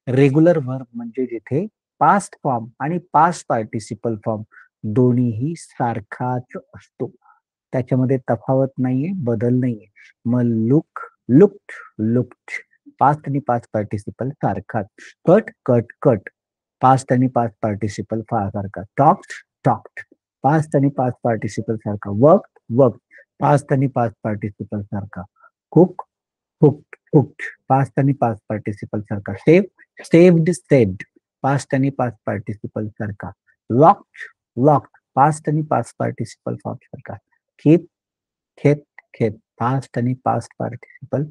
रेग्युलर वर्ब म्हणजे जिथे पास्ट फॉर्म आणि पास्ट पार्टिसिपल फॉर्म दोन्हीही सारखाच असतो. त्याच्यामध्ये तफावत नाहीये, बदल नाहीये. मग लुक लुक्ड लुक्ड, पास्ट आणि पास्ट पार्टिसिपल सारखाच. कट कट कट, पास्ट आणि पास्ट पार्टिसिपल सारखा. टॉक्ड टॉक्ड, पास्ट आणि पास्ट पार्टिसिपल सारखा. वर्क वर्क, पास्ट आणि पास्ट पार्टिसिपल सारखा. कुक कुक्ड कुक्ड, पास्ट आणि पास्ट पार्टिसिपल सारखा. सेव सेव्ड सेव्ड, पास्ट आणि पास्ट पार्टिसिपल सारखा. लॉक्ड लॉक्ड, पास्ट आणि पास्ट पार्टिसिपल फॉर्म सारखा. कीप खेप खेप, पास्ट आणि पास्ट पार्टिसिपल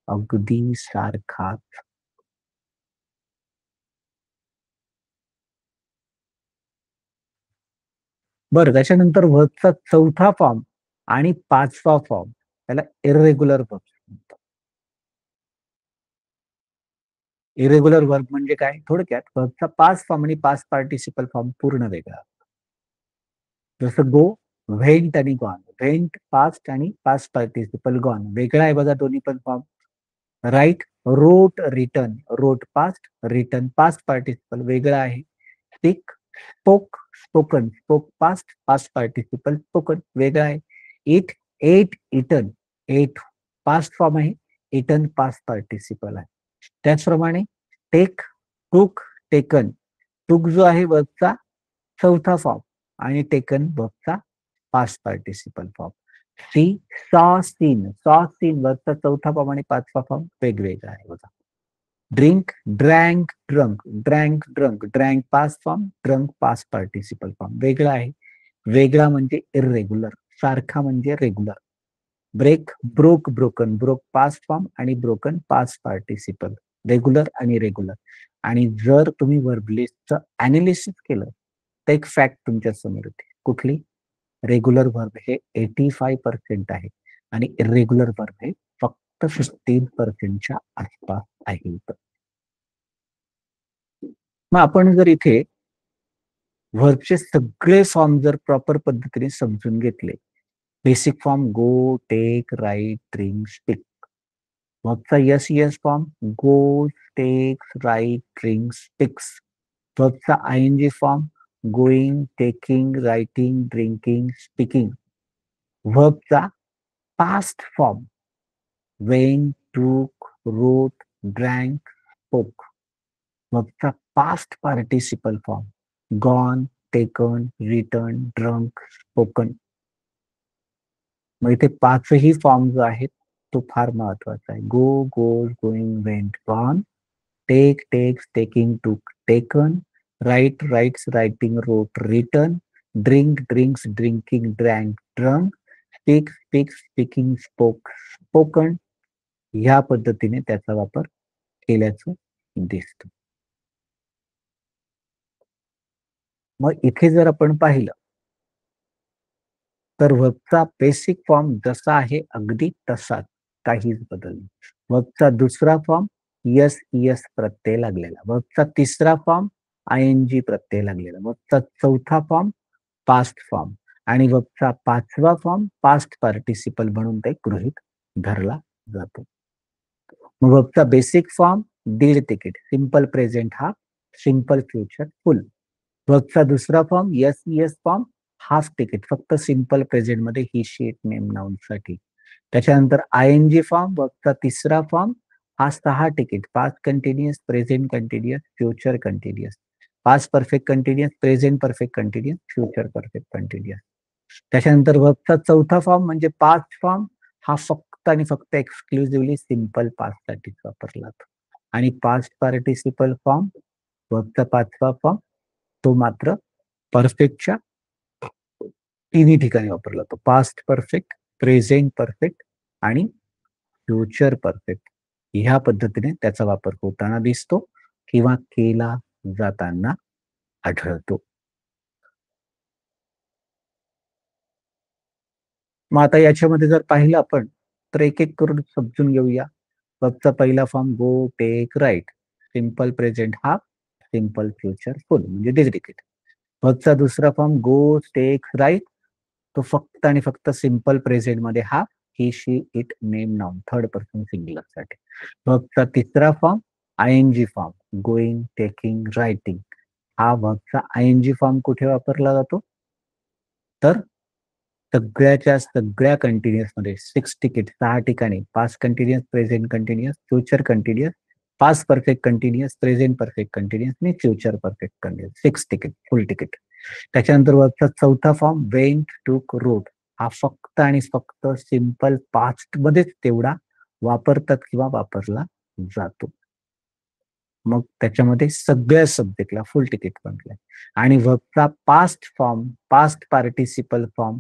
अगदी सारखाच. बरं, त्याच्यानंतर वर्बचा चौथा फॉर्म आणि 5वा फॉर्म त्याला इर्रेग्युलर वर्ब म्हणतात. इरेग्युलर वर्ब म्हणजे काय? थोडक्यात वर्बचा पास्ट फॉर्म आणि पास्ट पार्टिसिपल फॉर्म पूर्ण वेगळा. जसं गो, व्हेंट आणि गॉन. व्हेंट पास्ट आणि पास्ट पार्टिसिपल गॉन वेगळा आहे बघा दोन्ही पण form. Write, wrote written, wrote past, written past participle वेगळा आहे. Speak spoke, spoken, spoke past, past participle spoken वेगळा आहे. Eat ate eaten, ate past form आहे, इटन पास्ट पार्टिसिपल आहे. त्याचप्रमाणे टेक टूक टेकन, टूक जो आहे वर्बचा चौथा फॉर्म आणि टेकन वर्बचा past participle form. See saw seen, saw seen वर्बचा चौथा फॉर्म आणि 5वा फॉर्म वेगवेगळा आहे बघा. Drink drank drunk, drank drunk, drank past form, drunk past participle form वेगळा आहे. वेगळा म्हणजे इरेग्युलर, सारखा म्हणजे regular. Break broke broken, broke past form आणि ब्रोकन पास्ट पार्टिसिपल, रेग्युलर आणि रेग्युलर. आणि जर तुम्ही वर्ब लिस्टचं अनालिसिस केलं तर एक फॅक्ट तुमच्या समोर येते. कुठली? रेग्युलर वर्ब हे 85% आहे आणि इरेग्युलर वर्ब हे फक्त 15%च्या आसपास आहे. मग आपण जर इथे वर्बचे सगळे फॉर्म जर प्रॉपर पद्धतीने समजून घेतले, basic form go, take, write, drink, speak. वर्बचा S S form goes, takes, write, drinks, speaks. वर्बचा I N G form going, taking, writing, drinking, speaking. वर्बचा past form went, took, wrote, drank, spoke. वर्बचा past participle form gone, taken, written, drunk, spoken. मग इथे 5ही फॉर्म जो आहे तो फार महत्वाचा आहे. Go, goes, going, went, gone. Take, takes, taking, took, taken. Write, writes, writing, wrote, written. Drink, drinks, drinking, drank, drunk. Speak, speaks, speaking, spoke, spoken. ह्या पद्धतीने त्याचा वापर केल्याचं दिसतो. मग इथे जर आपण पाहिलं तर वर्बचा बेसिक फॉर्म जसा आहे अगदी तसाच, काहीच बदल नाही. वर्बचा दुसरा फॉर्म यस यस प्रत्यय लागलेला. वर्बचा तिसरा फॉर्म आयएनजी प्रत्यय लागलेला. वर्बचा चौथा फॉर्म पास्ट फॉर्म आणि वर्बचा पाचवा फॉर्म पास्ट पार्टिसिपल म्हणून ते गृहीत धरला जातो. मग वर्बचा बेसिक फॉर्म दीड ticket, simple present half, simple future full. वर्बचा दुसरा form S S form half ticket, फक्त सिंपल प्रेझेंट मध्ये ही शीट नेम नाउन साठी. त्याच्यानंतर आयएनजी फॉर्म, वर्बचा तिसरा फॉर्म हा 6 ticket, past continuous, present continuous, future continuous, past perfect continuous, present perfect continuous, future perfect continuous. त्याच्यानंतर वर्बचा चौथा फॉर्म म्हणजे पास्ट फॉर्म हा फक्त आणि फक्त एक्सक्लुझिव्हली सिंपल पास्ट साठीच वापरला जातो. आणि पास्ट पार्टिसिपल फॉर्म, वर्बचा पाचवा फॉर्म, तो मात्र परफेक्टच्या तिन्ही ठिकाणी वापरला जातो. पास्ट परफेक्ट, प्रेझेंट परफेक्ट आणि फ्युचर परफेक्ट ह्या पद्धतीने त्याचा वापर होताना दिसतो किंवा केला जाताना आढळतो. मग आता याच्यामध्ये जर पाहिलं आपण तर एक एक करून समजून घेऊया. वर्बचा पहिला form go, take, write, simple present half, simple future full म्हणजे दीड तिकीट. वर्बचा दुसरा फॉर्म गो, टेक, राईट, तो फक्त आणि फक्त सिंपल प्रेझेंट मध्ये half, he, she, it, name, noun third person singular साठी. वर्बचा तिसरा form आयएनजी form, going, taking, writing, हा वर्बचा आयएनजी फॉर्म कुठे वापरला जातो तर सगळ्याच्या सगळ्या कंटिन्युअस मध्ये 6 तिकीट 6 ठिकाणी, past continuous, present continuous, future continuous, past perfect continuous, present perfect continuous आणि future perfect continuous, 6 ticket full ticket. त्याच्यानंतर वरचा चौथा फॉर्म वेंट, टूक, रोट, हा फक्त आणि फक्त सिंपल पास्ट मध्येच तेवढा वापरतात किंवा वापरला जातो. मग त्याच्यामध्ये सगळ्या सब्जेक्टला फुल तिकीट म्हटलंय. आणि वर्बचा past form, past participle form,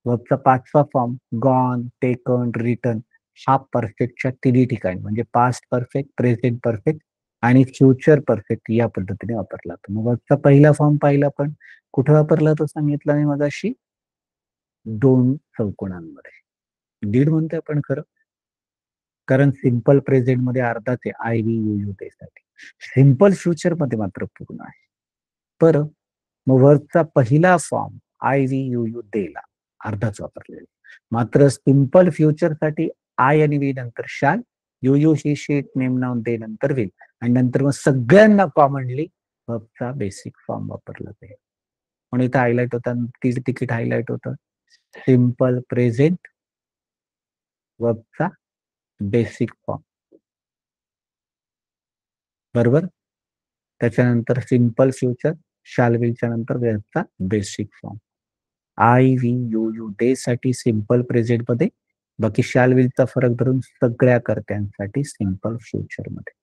वर्बचा पाचवा फॉर्म गॉन, टेकन, रिटर्न, हा परफेक्टच्या तिन्ही ठिकाणी म्हणजे पास्ट परफेक्ट, प्रेझेंट परफेक्ट आणि फ्युचर परफेक्ट या पद्धतीने वापरला जातो. मग वर्बचा पहिला फॉर्म पाहिला आपण कुठे वापरला तो सांगितला मी मगाशी, दोन चौकोनांमध्ये. दीड म्हणतोय आपण खरं, कारण सिंपल प्रेझेंट मध्ये अर्धाच आहे, आय व्ही यू यू ते साठी. सिंपल फ्युचर मध्ये मात्र पूर्ण आहे. बरं, मग वर्बचा पहिला form I we you you देला अर्धाच वापरलेला. मात्र सिंपल फ्युचर साठी आय आणि वी नंतर shall, you you he, she it, name, noun they नंतर विल आणि नंतर मग सगळ्यांना कॉमनली वर्बचा बेसिक फॉर्म वापरला जाईल. म्हणून इथं हायलाइट होता, तीच तिकीट हायलाइट होतं, सिंपल प्रेझेंट वर्बचा बेसिक फॉर्म. बरोबर. त्याच्यानंतर सिंपल फ्युचर शाल विलच्या नंतर वर्बचा basic form. I we you you they साठी सिंपल प्रेझेंट मध्ये, बाकी शाल विलचा फरक धरून सगळ्या कर्त्यांसाठी सिंपल फ्युचर मध्ये.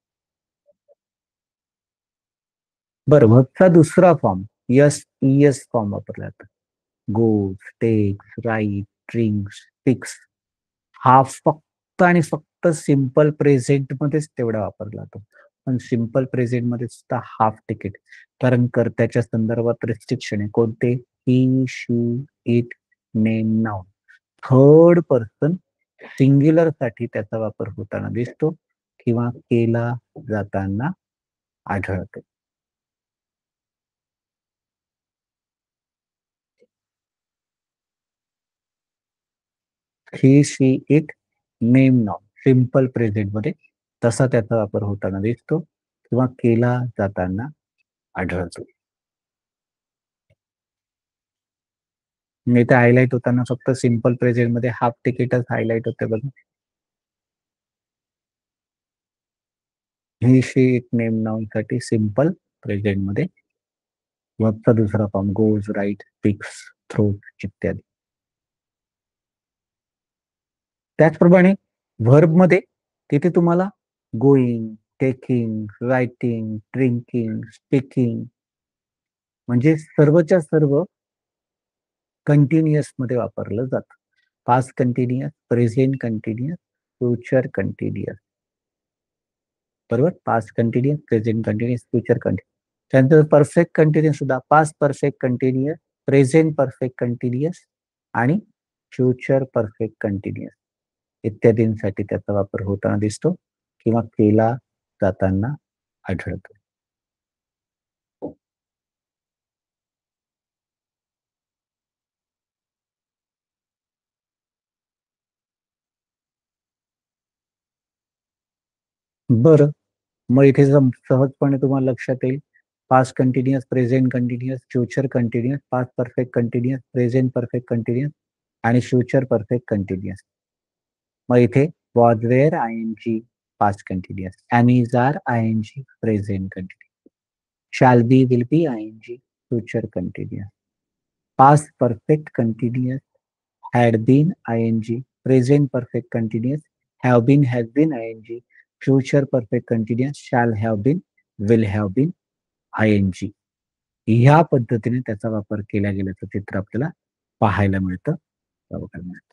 बरं, वर्बचा दुसरा फॉर्म यस इएस फॉर्म वापरला जातो. गोज, टेक्स, राईट, ड्रिंक्स, पिक्स, हा फक्त आणि फक्त सिंपल प्रेझेंट मध्येच तेवढा वापरला जातो. पण सिंपल प्रेझेंट मध्ये सुद्धा हाफ तिकीट, कारण कर्त्याच्या संदर्भात रिस्ट्रिक्शन आहे. कोणते? He, she, it, name, noun third person singular साठी त्याचा वापर होताना दिसतो किंवा केला जाताना आढळतो. He, she, it, name, noun simple present मध्ये तसा त्याचा वापर होताना दिसतो किंवा केला जाताना आढळतो. मी ते हायलाइट होताना फक्त सिंपल प्रेझेंट मध्ये हाफ तिकीटच हायलाइट होते बघा. He, she, it, name, noun साठी सिंपल प्रेझेंट मध्ये वर्बचा दुसरा form goes, write, picks, throat इत्यादी. त्याचप्रमाणे व्हर्ब मध्ये तिथे तुम्हाला going, taking, writing, drinking, speaking म्हणजे सर्वच्या सर्व कंटिन्युअस मध्ये वापरलं जातं. Past continuous, present continuous, future continuous. बरोबर. Past continuous, present continuous, future continuous. त्यानंतर परफेक्ट कंटिन्युअस सुद्धा past perfect continuous, present perfect continuous आणि फ्युचर परफेक्ट कंटिन्युअस इत्यादींसाठी त्याचा वापर होताना दिसतो किंवा केला जाताना आढळतो. बरं. मग इथे सहजपणे तुम्हाला लक्षात येईल past continuous, present continuous, future continuous, past perfect continuous, present perfect continuous आणि फ्युचर परफेक्ट कंटिन्युअस. मग इथे was were I N G past continuous, am is are I N G present continuous, shall be will be I N G future continuous, past perfect continuous had been ing, present perfect continuous, have been has been ing, future perfect continuous, shall have been, will have been ing. ह्या पद्धतीने त्याचा वापर केला गेल्याचं चित्र आपल्याला पाहायला मिळतं. बघायला मिळतं.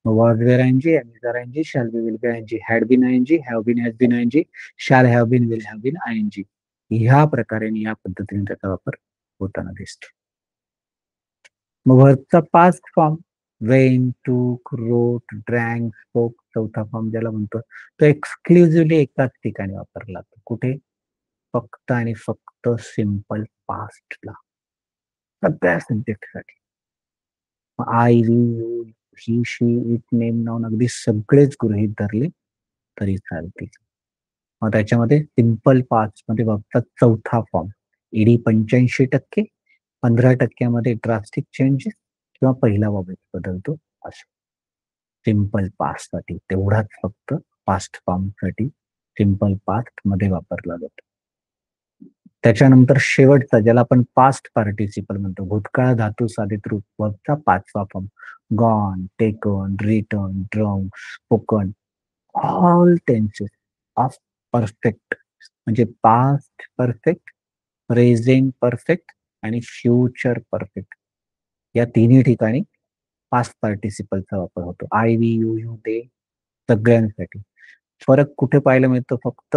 Was were ing, am is are ing, shall be will be ing, had been ing, have been has been ing, shall have been will have been ing. ह्या प्रकारे आणि या पद्धतीने त्याचा वापर होताना दिसतो. मग वरचा पास्ट फॉर्म वेन, टूक, रोट, ड्रँक, स्पोक चौथा फॉर्म ज्याला म्हणतो तो एक्सक्लुझिव्हली एकाच ठिकाणी वापरला जातो. कुठे? फक्त आणि फक्त सिम्पल पास्टला. सगळ्या सब्जेक्टसाठी. I, we, you, he, she, it, name, noun अगदी सगळेच गृहीत धरले तरी चालतील. मग त्याच्यामध्ये सिम्पल पास्ट मध्ये बघतात चौथा फॉर्म ईडी 85%, 15% ड्रास्टिक चेंजेस किंवा पहिला वर्ब बदलतो असं. सिंपल पास्ट साठी तेवढाच फक्त पास्ट फॉर्म साठी सिंपल पास्ट मध्ये वापरला जातो. त्याच्यानंतर शेवटचा ज्याला आपण पास्ट पार्टिसिपल म्हणतो भूतकाळ धातू साधित रूप वर्बचा पाचवा form gone, taken, written, drunk, spoken all tenses of perfect म्हणजे पास्ट परफेक्ट, प्रेझेंट परफेक्ट आणि फ्युचर परफेक्ट या तिन्ही ठिकाणी पास्ट पार्टिसिपलचा वापर होतो. आय, वी, यू, यू, दे सगळ्यांसाठी. फरक कुठे पाहायला मिळतो? फक्त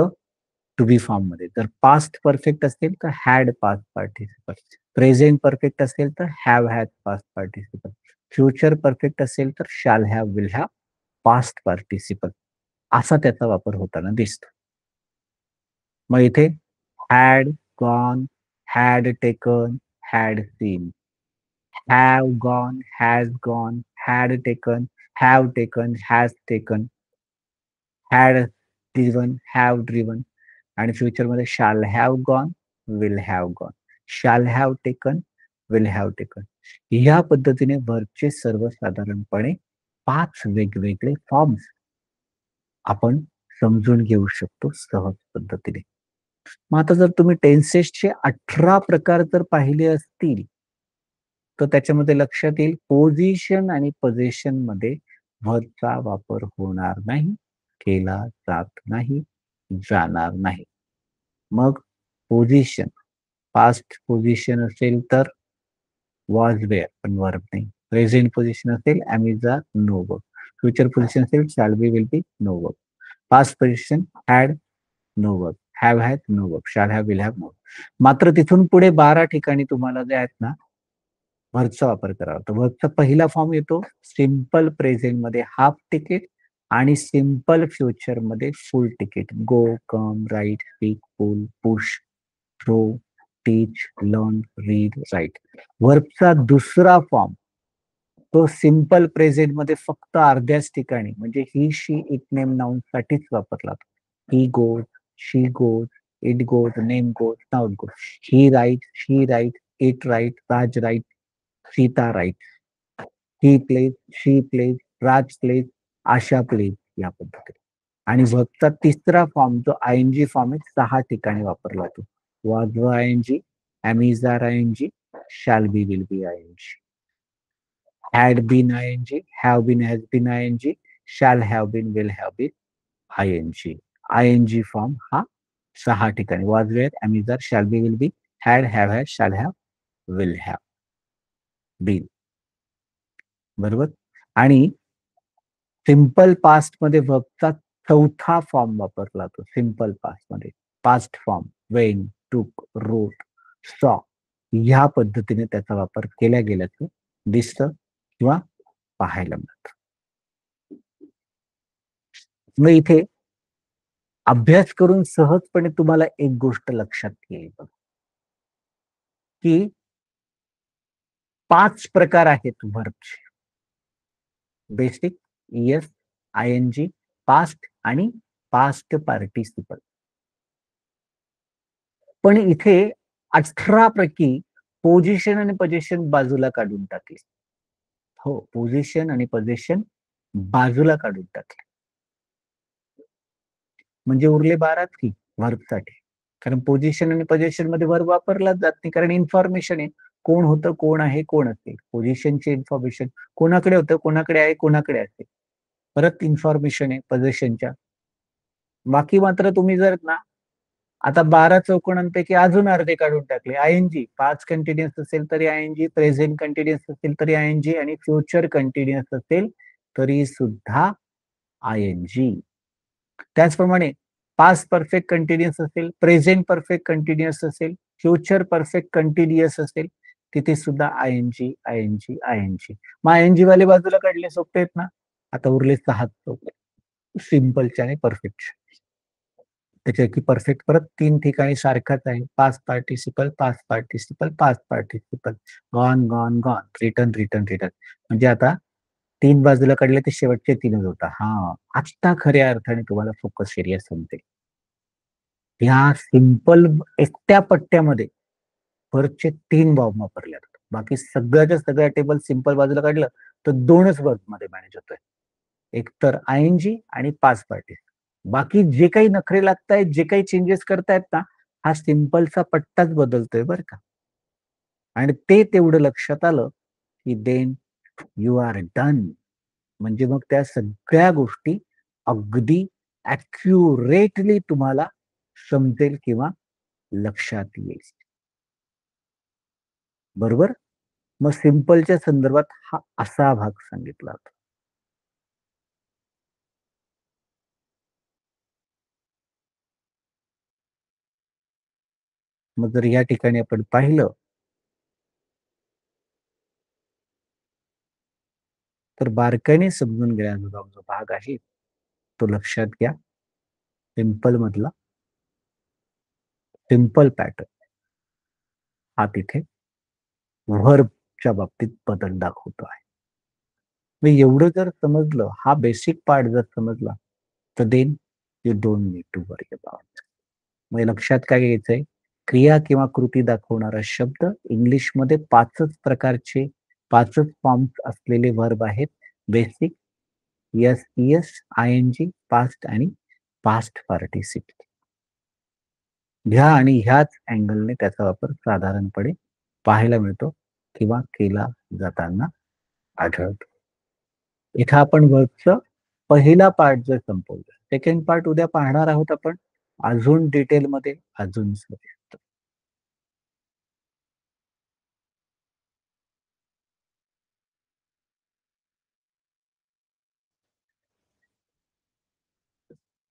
टू बी फॉर्म मध्ये. जर पास्ट परफेक्ट असेल तर had past participle, present perfect असेल तर have had past participle, future perfect असेल तर shall have, will have past participle असा त्याचा वापर होताना दिसतो. मग इथे had gone, had taken, had seen, have gone, has gone, had taken, have taken, has taken, had driven, have driven आणि फ्युचर मध्ये shall have gone, will have gone, shall have taken, will have taken. ह्या पद्धतीने वरचे सर्वसाधारणपणे 5 वेगवेगळे फॉर्म्स आपण समजून घेऊ शकतो सहज पद्धतीने. मग आता जर तुम्ही टेन्सेसचे 18 प्रकार जर पाहिले असतील तर त्याच्यामध्ये लक्षात येईल पोझिशन आणि पोझिशन मध्ये व्हर्बचा वापर होणार नाही, केला जात नाही, जाणार नाही. मग पोझिशन पास्ट पोझिशन असेल तर वॉज वेअर पण वर्ब नाही. प्रेझेंट पोझिशन असेल am is are no verb. Future position असेल shall be will be no verb. Past position had no verb. Have had no verb. Shall have will have no. मात्र तिथून पुढे 12 ठिकाणी तुम्हाला जे आहेत ना व्हर्बचा वापर करावा लागतो. व्हर्बचा पहिला फॉर्म येतो सिंपल प्रेझेंट मध्ये हाफ तिकीट आणि सिंपल फ्युचर मध्ये फुल तिकीट. गो, कम, राईट, स्पीक, पुल, पुश, थ्रो, टीच, लर्न, रीड, राईट. व्हर्बचा दुसरा फॉर्म तो सिंपल प्रेझेंट मध्ये फक्त अर्ध्याच ठिकाणी म्हणजे he, she, it, name, noun साठीच वापरला जातो. He goes, she goes, it goes, name goes, noun goes. He write, she write, it write, Raj write, Sita write. He plays, she plays, Raj plays, Asha plays या पद्धतीने. आणि वर्बचा तिसरा फॉर्म जो आय एन जी फॉर्म आहे 6 ठिकाणी वापरला जातो. वॉज व I N G, am is are I N G, shall be will be I N G, had been ing, have been has been ing, shall have been will have been ing. ing form हा 6 ठिकाणी was were, am is are, shall be will be, had, have had, shall have, will have been. बरोबर. आणि सिंपल पास्ट मध्ये वर्बचा चौथा फॉर्म वापरला तो सिंपल पास्ट मध्ये. पास्ट फॉर्म वेन, टूक, रोट, सॉ ह्या पद्धतीने त्याचा वापर केल्या गेल्याचं दिसतं किंवा पाहायला मिळतं. मग इथे अभ्यास करून सहजपणे तुम्हाला एक गोष्ट लक्षात येईल बघ, की 5 प्रकार आहेत व्हर्बचे. बेसिक, येस, आयएनजी, पास्ट आणि पास्ट पार्टिसिपल. पण इथे 18 पैकी पोझिशन आणि पोझिशन बाजूला काढून टाकले. हो, पोझिशन आणि पोझिशन बाजूला काढून टाकले. म्हणजे उरले 12 की व्हर्बसाठी. कारण पोझिशन आणि पोझिशन मध्ये व्हर्ब वापरलाच जात नाही, कारण इन्फॉर्मेशन आहे. कोण होतं, कोण आहे, कोण असेल. पोझिशनची इन्फॉर्मेशन कोणाकडे होतं, कोणाकडे आहे, कोणाकडे असेल. परत इन्फॉर्मेशन आहे पोझिशनच्या. बाकी मात्र तुम्ही जर ना आता 12 चौकोनांपैकी अजून अर्धे काढून टाकले. आयएनजी 5 कंटिन्युअस असेल तरी आयएनजी, प्रेझेंट कंटिन्युअस असेल तरी आयएनजी आणि फ्युचर कंटिन्युअस असेल तरी सुद्धा आयएनजी. त्याचप्रमाणे पास्ट परफेक्ट कंटिन्युअस असेल, प्रेझेंट परफेक्ट कंटिन्युअस असेल, फ्युचर परफेक्ट कंटिन्युअस असेल, तिथे सुद्धा आयएनजी, आयएनजी, आयएनजी. मग आयएनजी वाले बाजूला काढले सोपे आहेत ना. आता उरले 6 चौक, सिम्पलचे आणि परफेक्ट. त्याच्या की परफेक्ट परत 3 ठिकाणी सारखाच आहे. Past participle, past participle, past participle, gone, gone, gone, return, return, return. म्हणजे आता 3 बाजूला काढले ते शेवटचे 3च होता. हां, आता खऱ्या अर्थाने तुम्हाला फोकस एरिया समजेल. ह्या सिंपल एकट्या पट्ट्यामध्ये वरचे 3 बॉम्ब वापरले जातात. बाकी सगळ्याच्या सगळ्या टेबल सिंपल बाजूला काढलं तर 2च वर्बमध्ये मॅनेज होतोय. एक तर आयएनजी आणि पास्ट पार्टिसिपल. बाकी जे काही नखरे लागतायत, जे काही चेंजेस करतायत ना, हा सिंपलचा पट्टाच बदलतोय बरं का. आणि ते तेवढं लक्षात आलं, की देन यू आर डन. म्हणजे मग त्या सगळ्या गोष्टी अगदी ॲक्युरेटली तुम्हाला समजेल किंवा लक्षात येईल. बरोबर? मग सिंपलच्या संदर्भात हा असा भाग सांगितला होता. मग जर या ठिकाणी आपण पाहिलं, तर बारकाईने समजून घेण्याचा जो भाग आहे, तो लक्षात घ्या. सिंपल मधला सिंपल पॅटर्न हा तिथे व्हर्बच्या बाबतीत बदल दाखवतो आहे. मग एवढं जर समजलं, हा बेसिक पार्ट जर समजला, तर then you don't need to worry about. मग लक्षात काय घ्यायचंय? क्रिया किंवा कृती दाखवणारा शब्द इंग्लिशमध्ये 5च प्रकारचे 5च फॉर्म्स असलेले व्हर्ब आहेत. बेसिक, येस, येस, आयएनजी, पास्ट आणि पास्ट पार्टिसिपल. ह्या आणि ह्याच अँगलने त्याचा वापर साधारणपणे पाहायला मिळतो किंवा केला जाताना आढळतो. इथं आपण वर्कचं पहिला पार्ट जर संपवला, सेकंड पार्ट उद्या पाहणार आहोत आपण अजून डिटेलमध्ये, अजून